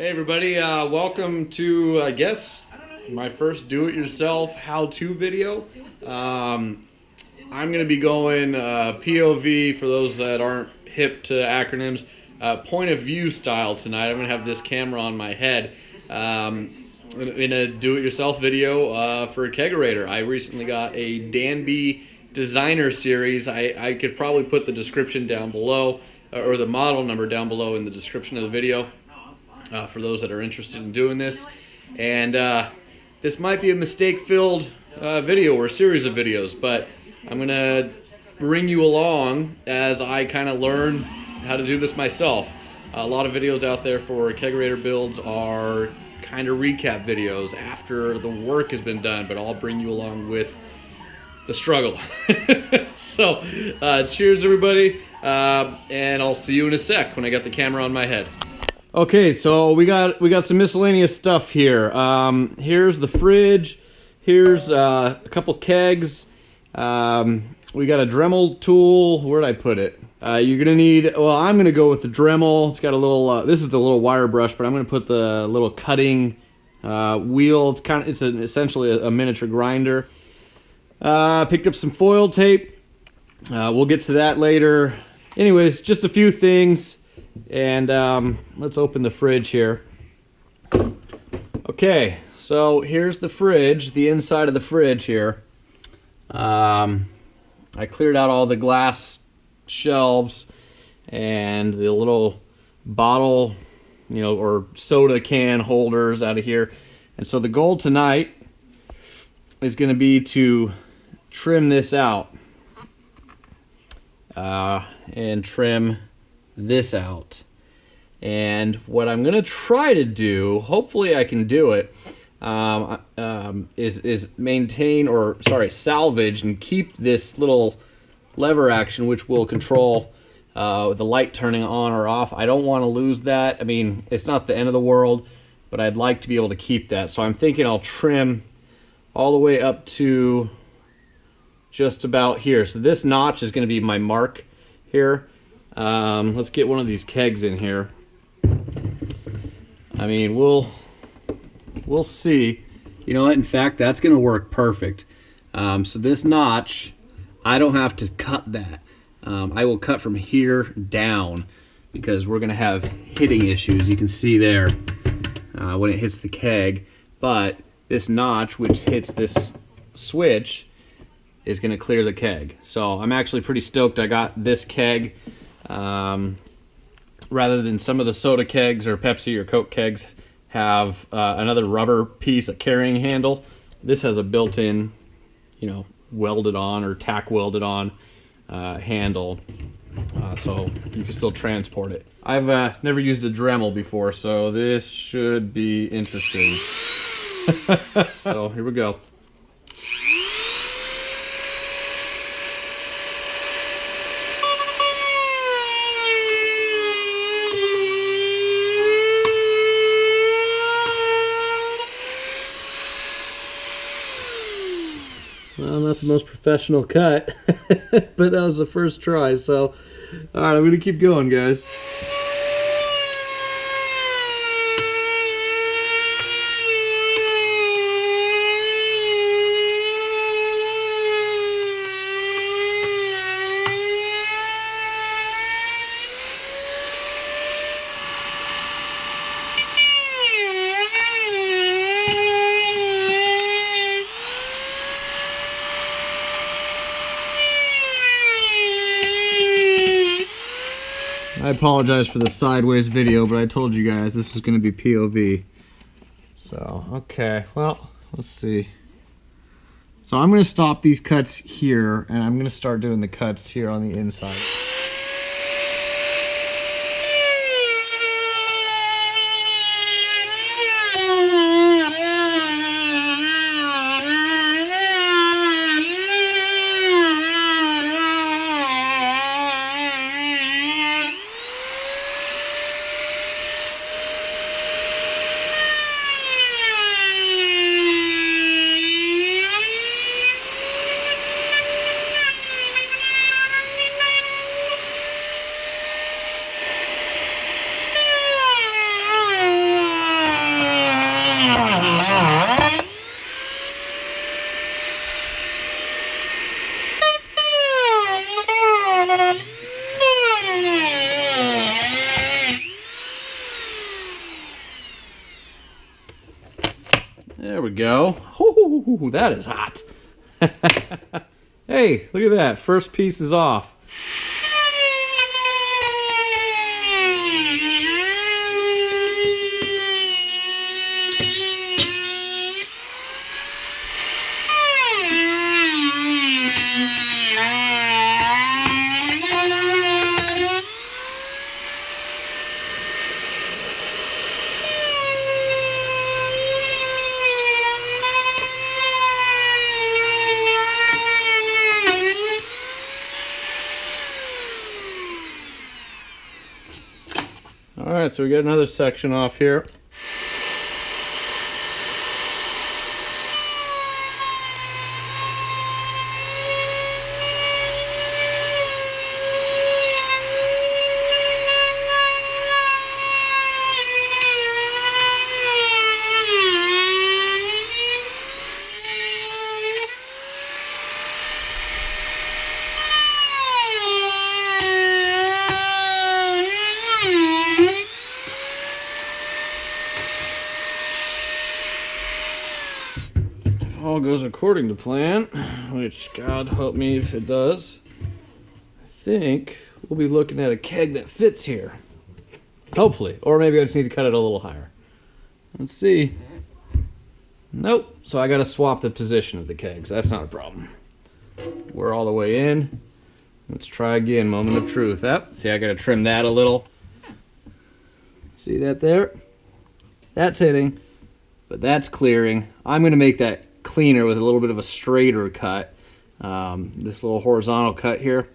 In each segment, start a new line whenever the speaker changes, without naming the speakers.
Hey everybody, welcome to, I guess, my first do-it-yourself how-to video. I'm going to be going POV, for those that aren't hip to acronyms, point of view style tonight. I'm going to have this camera on my head in a do-it-yourself video for a Kegerator. I recently got a Danby designer series. I could probably put the description down below, or the model number down below in the description of the video. For those that are interested in doing this. And this might be a mistake-filled video or a series of videos, but I'm going to bring you along as I kind of learn how to do this myself. A lot of videos out there for Kegerator builds are kind of recap videos after the work has been done, but I'll bring you along with the struggle. So, cheers everybody, and I'll see you in a sec when I got the camera on my head. Okay, so we got some miscellaneous stuff here. Here's the fridge. Here's a couple kegs. We got a Dremel tool. Where'd I put it? You're gonna need. Well, I'm gonna go with the Dremel. It's got a little. This is the little wire brush, but I'm gonna put the little cutting wheel. It's essentially a miniature grinder. Picked up some foil tape. We'll get to that later. Anyways, just a few things. And let's open the fridge here. Okay, so here's the fridge, the inside of the fridge here. I cleared out all the glass shelves and the little bottle, or soda can holders out of here. And so the goal tonight is going to be to trim this out and trim this out. And what I'm gonna try to do, hopefully I can do it, is salvage and keep this little lever action, which will control the light turning on or off. I don't want to lose that. I mean, it's not the end of the world, but I'd like to be able to keep that. So I'm thinking I'll trim all the way up to just about here. So this notch is going to be my mark here. Let's get one of these kegs in here. I mean, we'll see. You know what? In fact, that's going to work perfect. So this notch, I don't have to cut that. I will cut from here down because we're going to have hitting issues. You can see there when it hits the keg. But this notch, which hits this switch, is going to clear the keg. So I'm actually pretty stoked I got this keg. Rather than some of the soda kegs or Pepsi or Coke kegs have another rubber piece, a carrying handle, this has a built-in, welded on or tack welded on handle, so you can still transport it. I've never used a Dremel before, so this should be interesting. So here we go. Well, not the most professional cut, but that was the first try, so alright, I'm going to keep going, guys. I apologize for the sideways video, but I told you guys this was going to be POV. So, okay, well, let's see. So I'm going to stop these cuts here, and I'm going to start doing the cuts here on the inside. There we go. Ooh, that is hot. Hey, look at that. First piece is off. Alright, so we got another section off here. All goes according to plan, which God help me if it does. I think we'll be looking at a keg that fits here. Hopefully. Or maybe I just need to cut it a little higher. Let's see. Nope. So I got to swap the position of the kegs. That's not a problem. We're all the way in. Let's try again. Moment of truth. See, I got to trim that a little. See that there? That's hitting, but that's clearing. I'm going to make that cleaner with a little bit of a straighter cut, this little horizontal cut here,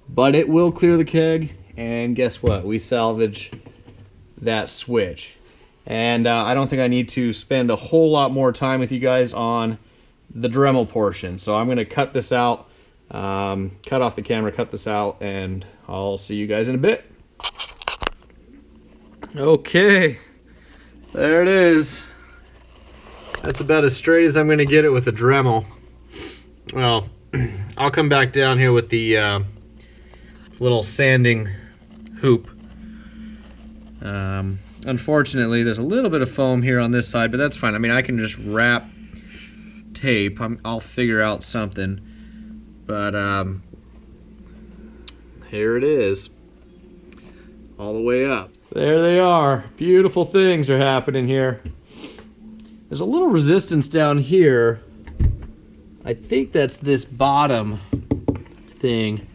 but it will clear the keg. And guess what, we salvage that switch. And I don't think I need to spend a whole lot more time with you guys on the Dremel portion, so I'm going to cut this out, cut off the camera, cut this out, and I'll see you guys in a bit. Okay, there it is. That's about as straight as I'm going to get it with the Dremel. Well, I'll come back down here with the little sanding hoop. Unfortunately, there's a little bit of foam here on this side, but that's fine. I mean, I can just wrap tape. I'll figure out something. But here it is. All the way up. There they are. Beautiful things are happening here. There's a little resistance down here. I think that's this bottom thing.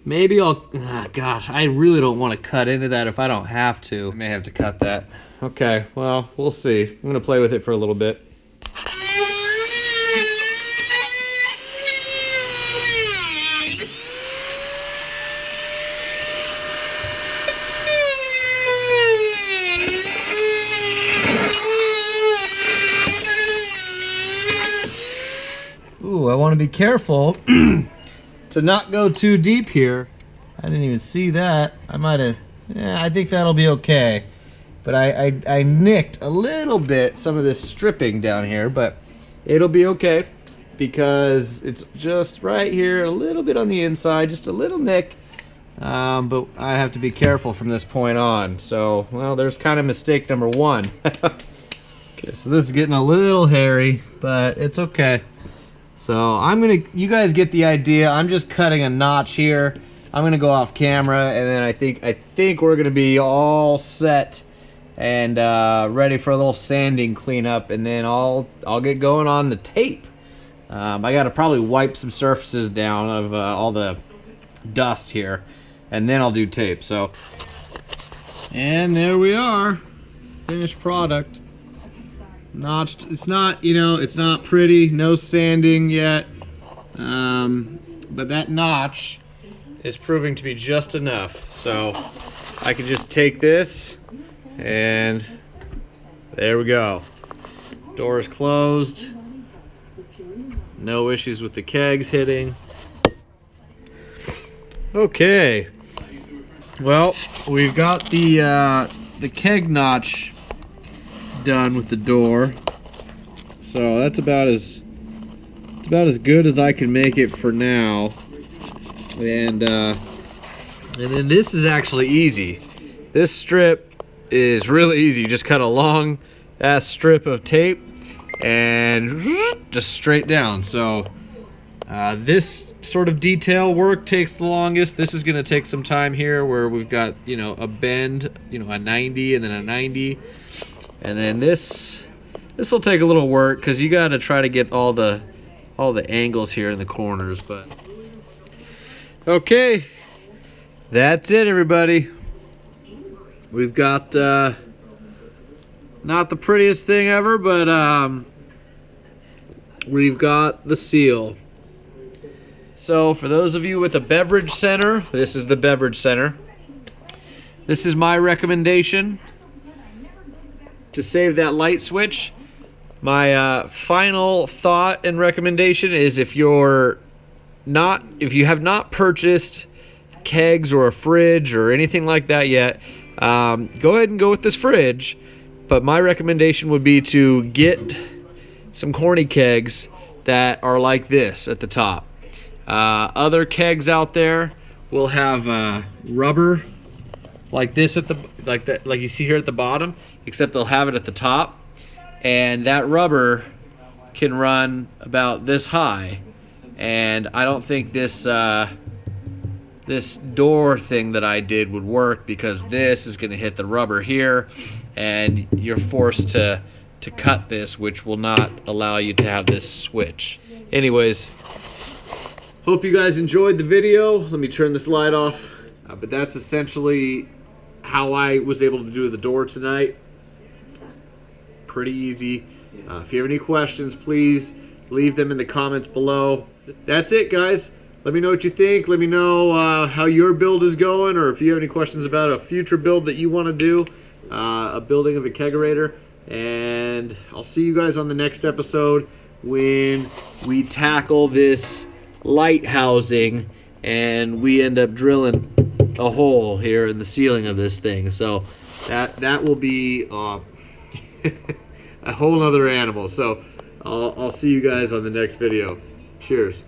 Maybe I'll, gosh, I really don't want to cut into that if I don't have to. I may have to cut that. Okay, well, we'll see. I'm going to play with it for a little bit. Ooh, I want to be careful to not go too deep here. I didn't even see that. I might have, I think that'll be okay. But I nicked a little bit some of this stripping down here, but it'll be okay because it's just right here, a little bit on the inside, just a little nick. But I have to be careful from this point on. So, well, there's kind of mistake number one. Okay, so this is getting a little hairy, but it's okay. So you guys get the idea. I'm just cutting a notch here. I'm gonna go off camera, and then I think we're gonna be all set and ready for a little sanding cleanup, and then I'll get going on the tape. I gotta probably wipe some surfaces down of all the dust here, and then I'll do tape. So, and there we are, finished product. Notched. It's not, it's not pretty, no sanding yet, but that notch is proving to be just enough. So I can just take this, and there we go. Door is closed. No issues with the kegs hitting. Okay. Well, we've got the keg notch done with the door, so that's about as good as I can make it for now. And then this is actually easy. This strip is really easy. You just cut a long ass strip of tape, and just straight down. So this sort of detail work takes the longest. This is going to take some time here, where we've got, you know, a bend, you know, a 90 and then a 90, and then this will take a little work because you got to try to get all the angles here in the corners. But okay, that's it, everybody. We've got not the prettiest thing ever, but we've got the seal. So for those of you with a beverage center, this is the beverage center. This is my recommendation to save that light switch. My final thought and recommendation is if you have not purchased kegs or a fridge or anything like that yet, go ahead and go with this fridge. But my recommendation would be to get some corny kegs that are like this at the top. Other kegs out there will have rubber like this at the like you see here at the bottom, except they'll have it at the top, and that rubber can run about this high. And I don't think this this door thing that I did would work, because this is going to hit the rubber here, and you're forced to cut this, which will not allow you to have this switch. Anyways, hope you guys enjoyed the video. Let me turn this light off. But that's essentially how I was able to do the door tonight. Pretty easy. If you have any questions, please leave them in the comments below. That's it, guys. Let me know what you think. Let me know how your build is going, or if you have any questions about a future build that you want to do, a building of a kegerator. And I'll see you guys on the next episode when we tackle this light housing and we end up drilling a hole here in the ceiling of this thing. So that will be a whole other animal. So I'll see you guys on the next video. Cheers.